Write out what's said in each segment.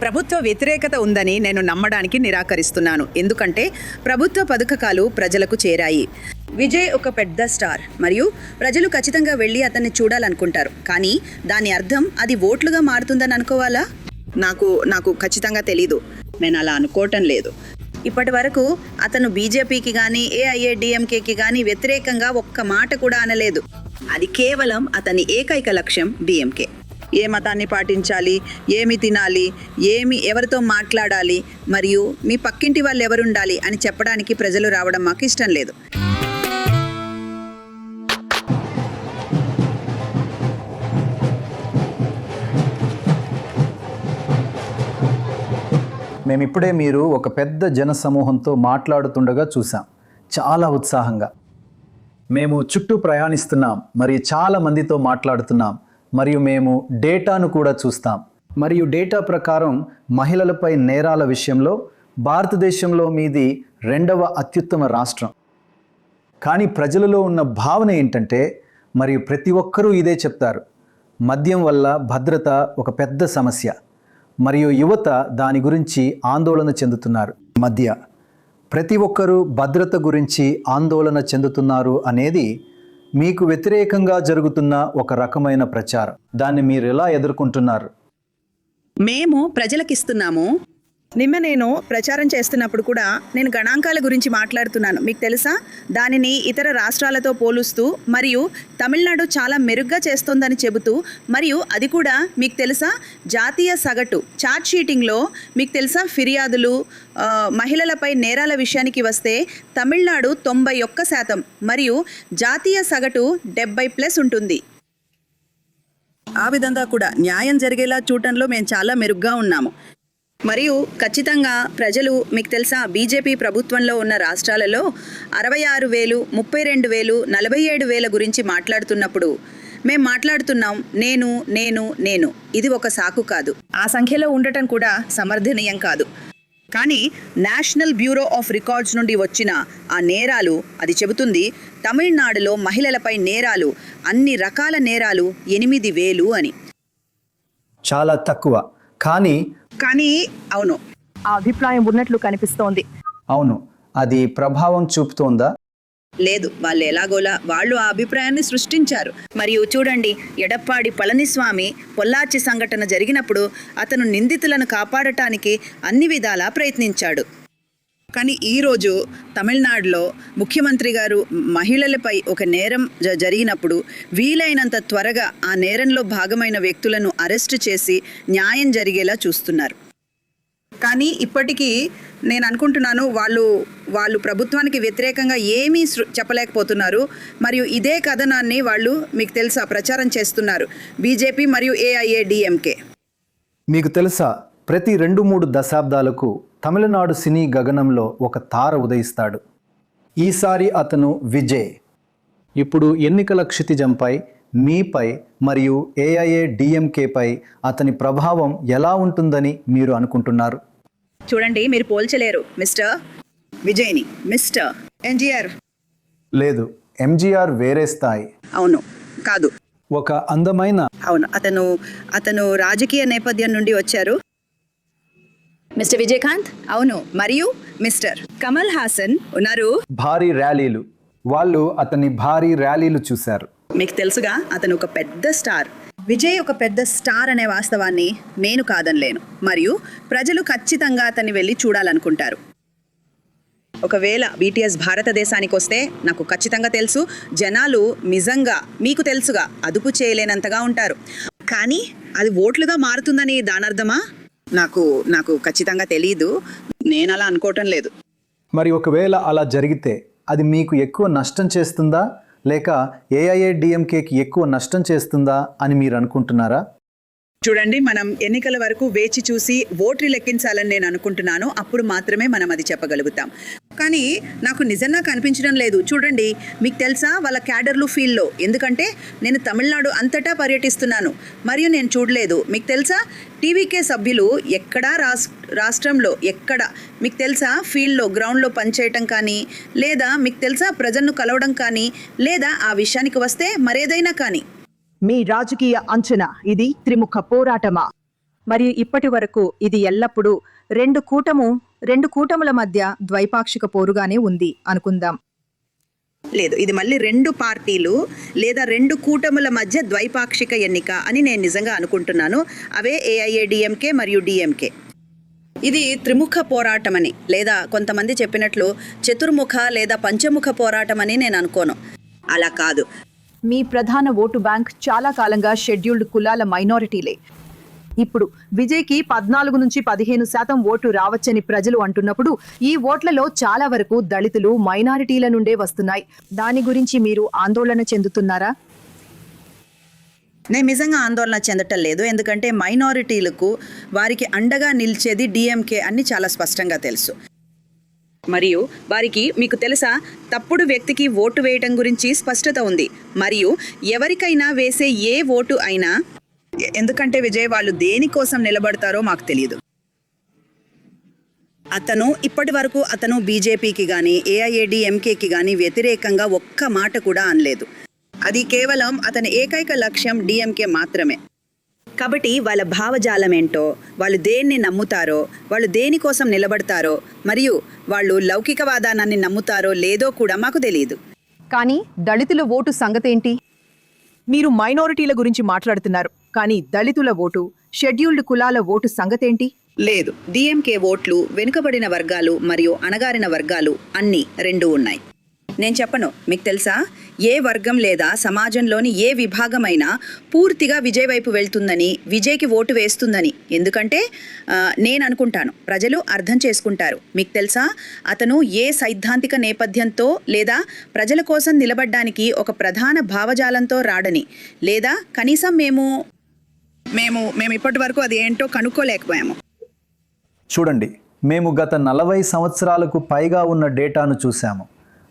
ప్రభుత్వ వ్యతిరేకత ఉందని నేను నమ్మడానికి నిరాకరిస్తున్నాను. ఎందుకంటే ప్రభుత్వ పథకాలు ప్రజలకు చేరాయి. విజయ్ ఒక పెద్ద స్టార్ మరియు ప్రజలు ఖచ్చితంగా వెళ్ళి అతన్ని చూడాలనుకుంటారు. కానీ దాని అర్థం అది ఓట్లుగా మారుతుందని అనుకోవాలా? నాకు ఖచ్చితంగా తెలీదు. నేను అలా అనుకోవటం లేదు. ఇప్పటి వరకు అతను బీజేపీకి కానీ ఏఐఏడిఎంకేకి కానీ వ్యతిరేకంగా ఒక్క మాట కూడా అనలేదు. అది కేవలం అతని ఏకైక లక్ష్యం డిఎంకే. ఏ మతాన్ని పాటించాలి, ఏమి తినాలి, ఎవరితో మాట్లాడాలి మరియు మీ పక్కింటి వాళ్ళు ఎవరుండాలి అని చెప్పడానికి ప్రజలు రావడం మాకు ఇష్టం లేదు. మేమిప్పుడే మీరు ఒక పెద్ద జన సమూహంతో మాట్లాడుతుండగా చూసాం. చాలా ఉత్సాహంగా మేము చుట్టూ ప్రయాణిస్తున్నాం మరియు చాలా మందితో మాట్లాడుతున్నాం మరియు మేము డేటాను కూడా చూస్తాం. మరియు డేటా ప్రకారం మహిళలపై నేరాల విషయంలో భారతదేశంలో మీది 2వ అత్యుత్తమ రాష్ట్రం. కానీ ప్రజలలో ఉన్న భావన ఏంటంటే, మరియు ప్రతి ఒక్కరూ ఇదే చెప్తారు, మద్యం వల్ల భద్రత ఒక పెద్ద సమస్య మరియు యువత దాని గురించి ఆందోళన చెందుతున్నారు. ప్రతి ఒక్కరూ భద్రత గురించి ఆందోళన చెందుతున్నారు అనేది మీకు వ్యతిరేకంగా జరుగుతున్న ఒక రకమైన ప్రచారం. దాన్ని మీరు ఎలా ఎదుర్కొంటున్నారు? మేము ప్రజలకిస్తున్నాము. నేను ప్రచారం చేస్తున్నప్పుడు కూడా నేను గణాంకాల గురించి మాట్లాడుతున్నాను. మీకు తెలుసా, దానిని ఇతర రాష్ట్రాలతో పోలుస్తూ మరియు తమిళనాడు చాలా మెరుగ్గా చేస్తోందని చెబుతూ, మరియు అది కూడా మీకు తెలుసా జాతీయ సగటు చార్ట్ షీటింగ్లో మీకు తెలుసా ఫిర్యాదులు మహిళలపై నేరాల విషయానికి వస్తే తమిళనాడు 91% మరియు జాతీయ సగటు 70+ ఉంటుంది. ఆ విధంగా కూడా న్యాయం జరిగేలా చూడటంలో మేము చాలా మెరుగ్గా ఉన్నాము. మరియు ఖచ్చితంగా ప్రజలు మీకు తెలుసా బీజేపీ ప్రభుత్వంలో ఉన్న రాష్ట్రాలలో 66,000, 32,000, 47,000 గురించి మాట్లాడుతున్నప్పుడు మేము మాట్లాడుతున్నాం నేను. ఇది ఒక సాకు కాదు. ఆ సంఖ్యలో ఉండటం కూడా సమర్థనీయం కాదు. కానీ నేషనల్ బ్యూరో ఆఫ్ రికార్డ్స్ నుండి వచ్చిన ఆ నేరాలు అది చెబుతుంది తమిళనాడులో మహిళలపై నేరాలు, అన్ని రకాల నేరాలు 8,000 అని. చాలా తక్కువ. కానీ అవును, ఆ అభిప్రాయం ఉన్నట్లు కనిపిస్తోంది. అవును, అది ప్రభావం చూపుతోందా? లేదు, వాళ్ళు ఎలాగోలా వాళ్ళు ఆ అభిప్రాయాన్ని సృష్టించారు. మరియు చూడండి, ఎడప్పాడి పళనిస్వామి పొల్లాచి సంఘటన జరిగినప్పుడు అతను నిందితులను కాపాడటానికి అన్ని విధాలా ప్రయత్నించాడు. కానీ ఈరోజు తమిళనాడులో ముఖ్యమంత్రి గారు మహిళలపై ఒక నేరం జరిగినప్పుడు వీలైనంత త్వరగా ఆ నేరంలో భాగమైన వ్యక్తులను అరెస్టు చేసి న్యాయం జరిగేలా చూస్తున్నారు. కానీ ఇప్పటికీ నేను అనుకుంటున్నాను వాళ్ళు ప్రభుత్వానికి వ్యతిరేకంగా ఏమీ చెప్పలేకపోతున్నారు. మరియు ఇదే కథనాన్ని వాళ్ళు మీకు తెలుసా ప్రచారం చేస్తున్నారు, బీజేపీ మరియు ఏఐఏడిఎంకే. మీకు తెలుసా, ప్రతి 2-3 దశాబ్దాలకు తమిళనాడు సినీ గగనంలో ఒక తార ఉదయిస్తాడు. ఈసారి అతను విజయ్. ఇప్పుడు ఎన్నికల క్షితిజంపై, మీపై మరియు ఏఐఏడిఎంకేపై అతని ప్రభావం ఎలా ఉంటుందని మీరు అనుకుంటున్నారు? చూడండి, మీరు పోల్చలేరు మిస్టర్ విజయ్ని మిస్టర్ ఎన్టీఆర్. లేదు, ఎంజీఆర్ వేరే స్థాయి. అవును, కాదు, ఒక అందమైన. అవును, అతను రాజకీయ నేపథ్యం నుండి వచ్చారు. మిస్టర్ విజయకాంత్. అవును, మరియు మిస్టర్ కమల్ హాసన్ ఉన్నారు. భారీ ర్యాలీలు. వాళ్ళు అతని భారీ ర్యాలీలు చూశారు. మీకు తెలుసుగా, అతను ఒక పెద్ద స్టార్. విజయ్ ఒక పెద్ద స్టార్ అనే వాస్తవాన్ని నేను కాదనలేను. మరియు ప్రజలు ఖచ్చితంగా అతన్ని వెళ్ళి చూడాలనుకుంటారు. ఒకవేళ బీటీఎస్ భారతదేశానికి వస్తే నాకు ఖచ్చితంగా తెలుసు జనాలు నిజంగా మీకు తెలుసుగా అదుపు చేయలేనంతగా ఉంటారు. కానీ అది ఓట్లుగా మారుతుందని దానర్థమా? నాకు ఖచ్చితంగా తెలీదు. నేను అలా అనుకోవటం లేదు. మరి ఒకవేళ అలా జరిగితే అది మీకు ఎక్కువ నష్టం చేస్తుందా లేక ఏఐఏడిఎంకేకి ఎక్కువ నష్టం చేస్తుందా అని మీరు అనుకుంటున్నారా? చూడండి, మనం ఎన్నికల వరకు వేచి చూసి ఓట్లు లెక్కించాలని నేను అనుకుంటున్నాను. అప్పుడు మాత్రమే మనం అది చెప్పగలుగుతాం. కానీ నాకు నిజంగా కనిపించడం లేదు. చూడండి, మీకు తెలుసా వాళ్ళ క్యాడర్లు ఫీల్డ్లో, ఎందుకంటే నేను తమిళనాడు అంతటా పర్యటిస్తున్నాను మరియు నేను చూడలేదు. మీకు తెలుసా టీవీకే సభ్యులు ఎక్కడా రాష్ట్రంలో ఎక్కడ మీకు తెలుసా ఫీల్డ్లో గ్రౌండ్లో పనిచేయటం కానీ, లేదా మీకు తెలుసా ప్రజలను కలవడం కానీ, లేదా ఆ విషయానికి వస్తే మరేదైనా కానీ. మీ రాజకీయ అంచనా ఇది త్రిముఖ పోరాటమా? మరియు ఇప్పటి వరకు ఇది ఎల్లప్పుడూ రెండు కూటముల మధ్య ద్వైపాక్షిక పోరుగానే ఉంది అనుకుందాం. లేదు, ఇది మళ్ళీ రెండు పార్టీలు లేదా రెండు కూటముల మధ్య ద్వైపాక్షిక ఎన్నిక అని నేను నిజంగా అనుకుంటున్నాను. అవే ఏఐఏడిఎంకే మరియు డిఎంకే. ఇది త్రిముఖ పోరాటమని లేదా కొంతమంది చెప్పినట్లు చతుర్ముఖ లేదా పంచముఖ పోరాటం అని నేను అనుకోను. అలా కాదు. మీ ప్రధాన ఓటు బ్యాంక్ చాలా కాలంగా షెడ్యూల్డ్ కులాల మైనారిటీలే. ఇప్పుడు విజయ్కి 14 నుంచి 15% ఓటు రావచ్చని ప్రజలు అంటున్నప్పుడు ఈ ఓట్లలో చాలా వరకు దళితులు, మైనారిటీల నుండే వస్తున్నాయి. దాని గురించి మీరు ఆందోళన చెందుతున్నారా? నేను నిజంగా ఆందోళన చెందటం లేదు. ఎందుకంటే మైనారిటీలకు వారికి అండగా నిలిచేది డిఎంకే అని చాలా స్పష్టంగా తెలుసు. మరియు వారికి మీకు తెలుసా తప్పుడు వ్యక్తికి ఓటు వేయటం గురించి స్పష్టత ఉంది. మరియు ఎవరికైనా వేసే ఏ ఓటు అయినా, ఎందుకంటే విజయ్ వాళ్ళు దేనికోసం నిలబడతారో మాకు తెలియదు. ఇప్పటి వరకు అతను బీజేపీకి కానీ ఏఐఏడిఎంకేకి కానీ వ్యతిరేకంగా ఒక్క మాట కూడా అనలేదు. అది కేవలం అతని ఏకైక లక్ష్యం డిఎంకే మాత్రమే. కాబట్టి వాళ్ళ భావజాలం ఏంటో, వాళ్ళు దేన్ని నమ్ముతారో, వాళ్ళు దేనికోసం నిలబడతారో, మరియు వాళ్ళు లౌకికవాదాన్ని నమ్ముతారో లేదో కూడా మాకు తెలియదు. కానీ దళితుల ఓటు సంగతేంటి? మీరు మైనారిటీల గురించి మాట్లాడుతున్నారు, కానీ దళితుల ఓటు, షెడ్యూల్డ్ కులాల ఓటు సంగతేంటి? లేదు, డిఎంకే ఓట్లు వెనుకబడిన వర్గాలు మరియు అణగారిన వర్గాలు అన్నీ రెండు ఉన్నాయి. నేను చెప్పను, మీకు తెలుసా, ఏ వర్గం లేదా సమాజంలోని ఏ విభాగమైనా పూర్తిగా విజయ్ వైపు వెళ్తుందని, విజయ్కి ఓటు వేస్తుందని. ఎందుకంటే నేను అనుకుంటాను ప్రజలు అర్థం చేసుకుంటారు. మీకు తెలుసా, అతను ఏ సైద్ధాంతిక నేపథ్యంతో లేదా ప్రజల కోసం నిలబడ్డానికి ఒక ప్రధాన భావజాలంతో రాడని, లేదా కనీసం మేము ఇప్పటి వరకు అది ఏంటో కనుక్కోలేకపోయాము. చూడండి, మేము గత 40 సంవత్సరాలకు పైగా ఉన్న డేటాను చూసాము.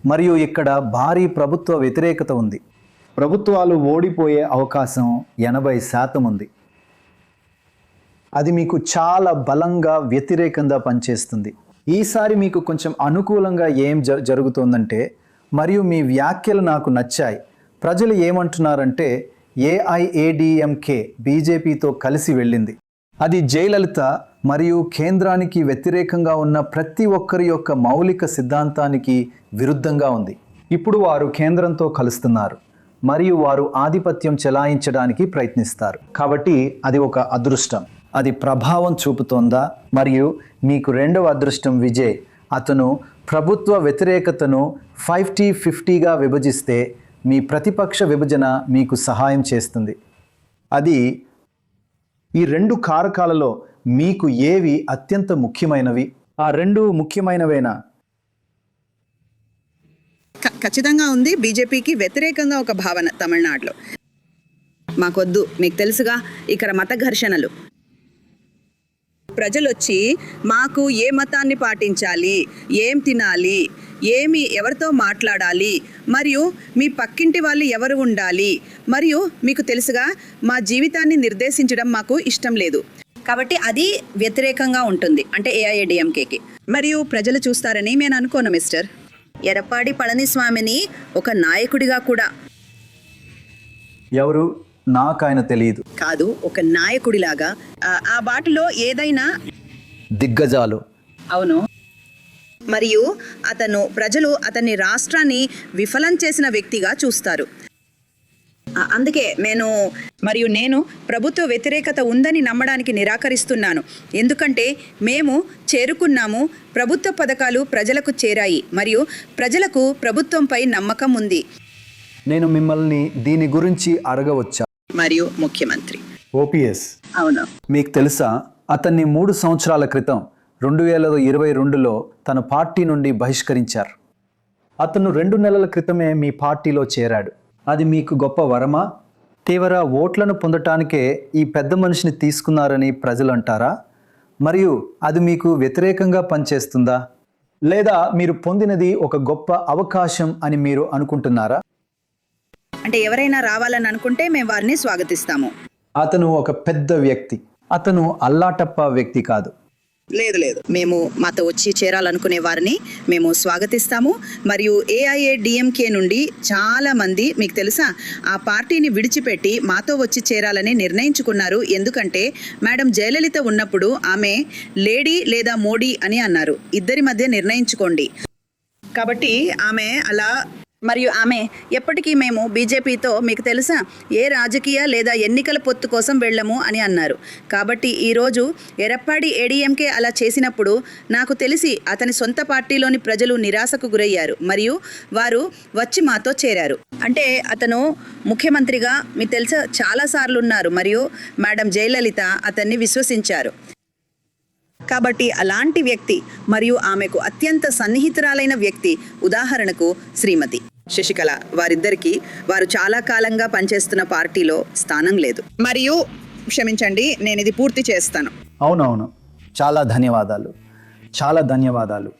మరియు ఇక్కడ భారీ ప్రభుత్వ వ్యతిరేకత ఉంది. ప్రభుత్వాలు ఓడిపోయే అవకాశం 80% ఉంది. అది మీకు చాలా బలంగా వ్యతిరేకంగా పనిచేస్తుంది. ఈసారి మీకు కొంచెం అనుకూలంగా ఏం జరుగుతోందంటే, మరియు మీ వ్యాఖ్యలు నాకు నచ్చాయి. ప్రజలు ఏమంటున్నారంటే ఏఐఏడిఎంకే బీజేపీతో కలిసి వెళ్ళింది. అది జయలలిత మరియు కేంద్రానికి వ్యతిరేకంగా ఉన్న ప్రతి ఒక్కరి యొక్క మౌలిక సిద్ధాంతానికి విరుద్ధంగా ఉంది. ఇప్పుడు వారు కేంద్రంతో కలుస్తున్నారు మరియు వారు ఆధిపత్యం చెలాయించడానికి ప్రయత్నిస్తారు. కాబట్టి అది ఒక అదృష్టం. అది ప్రభావం చూపుతోందా? మరియు మీకు రెండవ అదృష్టం విజయ్. అతను ప్రభుత్వ వ్యతిరేకతను 50-50గా విభజిస్తే మీ ప్రతిపక్ష విభజన మీకు సహాయం చేస్తుంది. అది ఈ రెండు కారకాలలో మీకు ఏవి అత్యంత ముఖ్యమైనవి? ఆ రెండు ముఖ్యమైనవేనా? ఖచ్చితంగా ఉంది. బీజేపీకి వ్యతిరేకంగా ఒక భావన తమిళనాడులో. మాకొద్దు, మీకు తెలుసుగా, ఇక్కడ మత ఘర్షణలు. ప్రజలు వచ్చి మాకు ఏ మతాన్ని పాటించాలి, ఏం తినాలి, ఎవరితో మాట్లాడాలి, మరియు మీ పక్కింటి వాళ్ళు ఎవరు ఉండాలి, మరియు మీకు తెలుసుగా మా జీవితాన్ని నిర్దేశించడం మాకు ఇష్టం లేదు. కాబట్టి అది వ్యతిరేకంగా ఉంటుంది, అంటే ఏఐఏడిఎంకేకి. మరియు ప్రజలు చూస్తారని నేను అనుకోను మిస్టర్. ఎడప్పాడి పళనిస్వామిని ఒక నాయకుడిగా కూడా. ఎవరు? నాకు ఆయన తెలియదు. కాదు, ఒక నాయకుడిలాగా ఆ బాటలో ఏదైనా దిగ్గజాలు. అవును. మరియు ప్రజలు అతన్ని రాష్ట్రాన్ని విఫలం చేసిన వ్యక్తిగా చూస్తారు. అందుకే నేను ప్రభుత్వ వ్యతిరేకత ఉందని నమ్మడానికి నిరాకరిస్తున్నాను. ఎందుకంటే మేము చేరుకున్నాము, ప్రభుత్వ పథకాలు ప్రజలకు చేరాయి మరియు ప్రజలకు ప్రభుత్వంపై నమ్మకం ఉంది. నేను మిమ్మల్ని దీని గురించి అడగవచ్చా? మరియు ముఖ్యమంత్రి ఓపీఎస్. అవును. మీకు తెలుసా, అతన్ని 3 సంవత్సరాల క్రితం 2022లో తన పార్టీ నుండి బహిష్కరించారు. అతను 2 నెలల క్రితమే మీ పార్టీలో చేరాడు. అది మీకు గొప్ప వరమా? తీవ్ర ఓట్లను పొందటానికే ఈ పెద్ద మనిషిని తీసుకున్నారని ప్రజలు అంటారా? మరియు అది మీకు వ్యతిరేకంగా పనిచేస్తుందా? లేదా మీరు పొందినది ఒక గొప్ప అవకాశం అని మీరు అనుకుంటున్నారా? అంటే ఎవరైనా రావాలని అనుకుంటే మేము వారిని స్వాగతిస్తాము. అతను ఒక పెద్ద వ్యక్తి. అతను అల్లాటప్ప వ్యక్తి కాదు. లేదు లేదు, మేము మాతో వచ్చి చేరాలనుకునే వారిని మేము స్వాగతిస్తాము. మరియు ఏఐఏడిఎంకే నుండి చాలా మంది మీకు తెలుసా ఆ పార్టీని విడిచిపెట్టి మాతో వచ్చి చేరాలని నిర్ణయించుకున్నారు. ఎందుకంటే మేడం జయలలిత ఉన్నప్పుడు ఆమె లేడీ లేదా మోడీ అని అన్నారు. ఇద్దరి మధ్య నిర్ణయించుకోండి. కాబట్టి ఆమె అలా, మరియు ఆమె ఎప్పటికీ మేము బీజేపీతో మీకు తెలుసా ఏ రాజకీయ లేదా ఎన్నికల పొత్తు కోసం వెళ్ళము అని అన్నారు. కాబట్టి ఈరోజు ఎరప్పాడి ఏడీఎంకే అలా చేసినప్పుడు నాకు తెలిసి అతని సొంత పార్టీలోని ప్రజలు నిరాశకు గురయ్యారు మరియు వారు వచ్చి మాతో చేరారు. అంటే అతను ముఖ్యమంత్రిగా మీకు తెలుసా చాలాసార్లు ఉన్నారు మరియు మేడం జయలలిత అతన్ని విశ్వసించారు. కాబట్టి అలాంటి వ్యక్తి మరియు ఆమెకు అత్యంత సన్నిహితురాలైన వ్యక్తి, ఉదాహరణకు శ్రీమతి శశికళ, వారిద్దరికీ వారు చాలా కాలంగా పనిచేస్తున్న పార్టీలో స్థానం లేదు. మరియు క్షమించండి, నేను ఇది పూర్తి చేస్తాను. అవునవును, చాలా ధన్యవాదాలు, చాలా ధన్యవాదాలు.